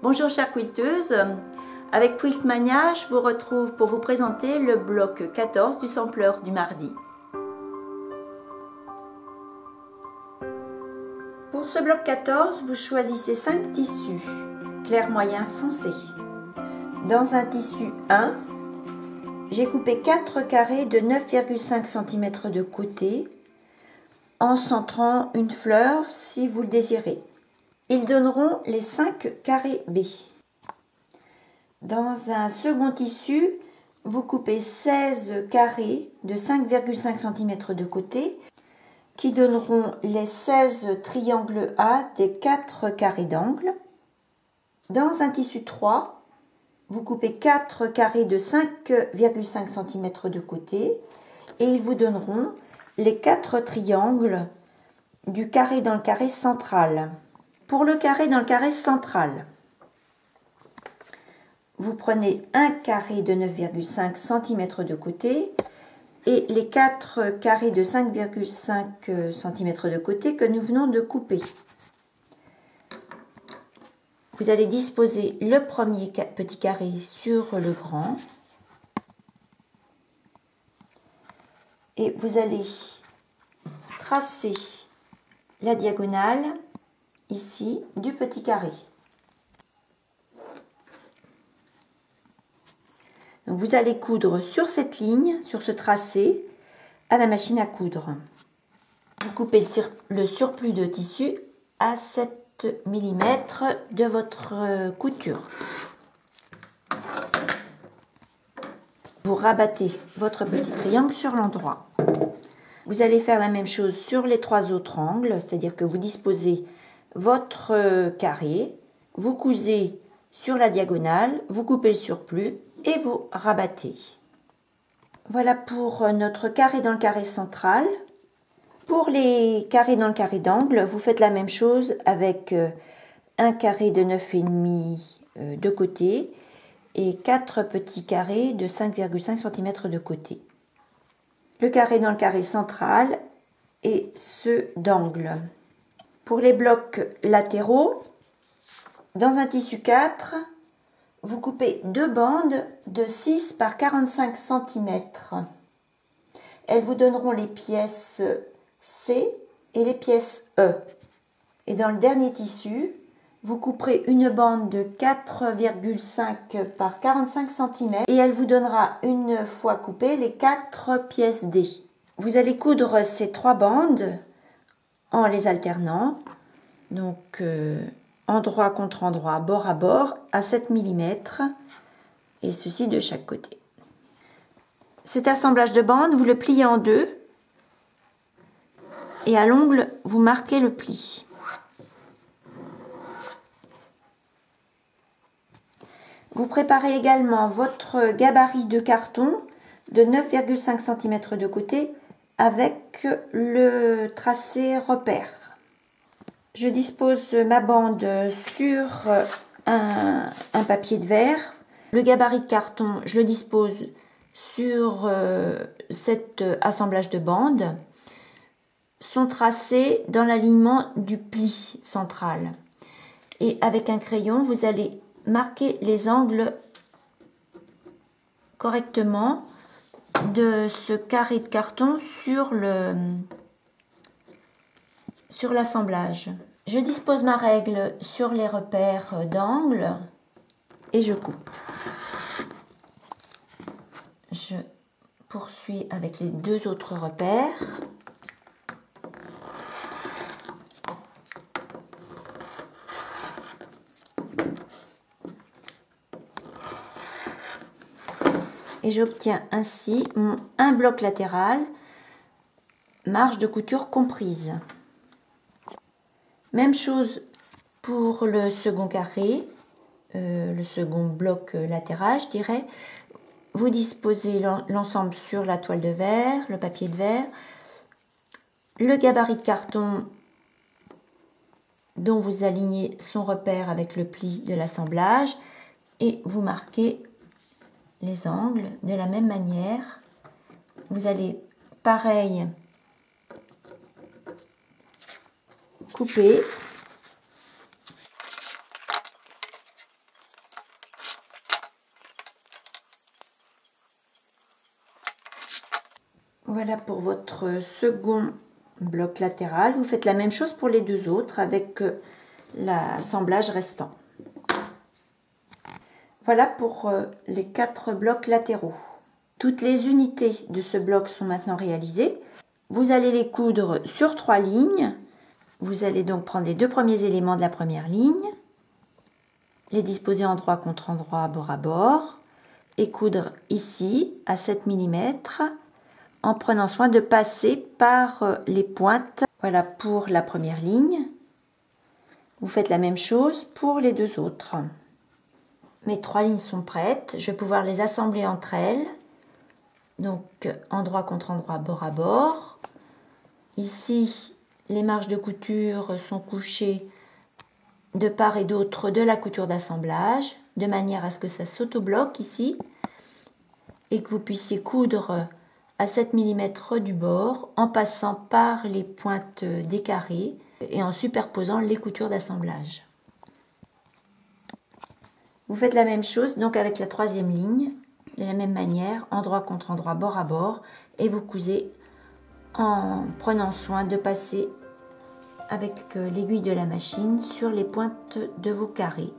Bonjour chères quilteuses, avec Quiltmania, je vous retrouve pour vous présenter le bloc 14 du sampleur du mardi. Pour ce bloc 14, vous choisissez 5 tissus, clair, moyen, foncé. Dans un tissu 1, j'ai coupé 4 carrés de 9,5 cm de côté en centrant une fleur si vous le désirez. Ils donneront les 5 carrés B. Dans un second tissu, vous coupez 16 carrés de 5,5 cm de côté qui donneront les 16 triangles A des 4 carrés d'angle. Dans un tissu 3, vous coupez 4 carrés de 5,5 cm de côté et ils vous donneront les 4 triangles du carré dans le carré central. Pour le carré dans le carré central, vous prenez un carré de 9,5 cm de côté et les 4 carrés de 5,5 cm de côté que nous venons de couper. Vous allez disposer le premier petit carré sur le grand et vous allez tracer la diagonale ici du petit carré. Donc vous allez coudre sur cette ligne, sur ce tracé, à la machine à coudre. Vous coupez le surplus de tissu à 7 mm de votre couture. Vous rabattez votre petit triangle sur l'endroit. Vous allez faire la même chose sur les 3 autres angles, c'est-à-dire que vous disposez votre carré, vous cousez sur la diagonale, vous coupez le surplus et vous rabattez. Voilà pour notre carré dans le carré central. Pour les carrés dans le carré d'angle, vous faites la même chose avec un carré de 9,5 de côté et 4 petits carrés de 5,5 cm de côté. Le carré dans le carré central et ceux d'angle. Pour les blocs latéraux, dans un tissu 4, vous coupez 2 bandes de 6 par 45 cm. Elles vous donneront les pièces C et les pièces E. Et dans le dernier tissu, vous couperez une bande de 4,5 par 45 cm et elle vous donnera, une fois coupée, les 4 pièces D. Vous allez coudre ces 3 bandes en les alternant, donc endroit contre endroit, bord à bord, à 7 mm, et ceci de chaque côté. Cet assemblage de bandes, vous le pliez en deux, et à l'ongle, vous marquez le pli. Vous préparez également votre gabarit de carton de 9,5 cm de côté avec le tracé repère. Je dispose ma bande sur un papier de verre. Le gabarit de carton, je le dispose sur cet assemblage de bandes. Sont tracés dans l'alignement du pli central. Et avec un crayon, vous allez marquer les angles correctement de ce carré de carton sur l'assemblage. Je dispose ma règle sur les repères d'angle et je coupe. Je poursuis avec les 2 autres repères. Et j'obtiens ainsi un bloc latéral, marge de couture comprise. Même chose pour le second carré, le second bloc latéral, je dirais. Vous disposez l'ensemble sur la toile de verre, le papier de verre, le gabarit de carton dont vous alignez son repère avec le pli de l'assemblage et vous marquez les angles de la même manière. Vous allez pareil couper Voilà pour votre second bloc latéral. Vous faites la même chose pour les deux autres avec l'assemblage restant. Voilà pour les 4 blocs latéraux. Toutes les unités de ce bloc sont maintenant réalisées. Vous allez les coudre sur 3 lignes. Vous allez donc prendre les 2 premiers éléments de la première ligne, les disposer endroit contre endroit, bord à bord, et coudre ici à 7 mm en prenant soin de passer par les pointes. Voilà pour la première ligne. Vous faites la même chose pour les deux autres. Mes 3 lignes sont prêtes, je vais pouvoir les assembler entre elles. Donc endroit contre endroit, bord à bord. Ici, les marges de couture sont couchées de part et d'autre de la couture d'assemblage, de manière à ce que ça s'auto-bloque ici et que vous puissiez coudre à 7 mm du bord en passant par les pointes des carrés et en superposant les coutures d'assemblage. Vous faites la même chose donc avec la 3e ligne, de la même manière, endroit contre endroit, bord à bord, et vous cousez en prenant soin de passer avec l'aiguille de la machine sur les pointes de vos carrés.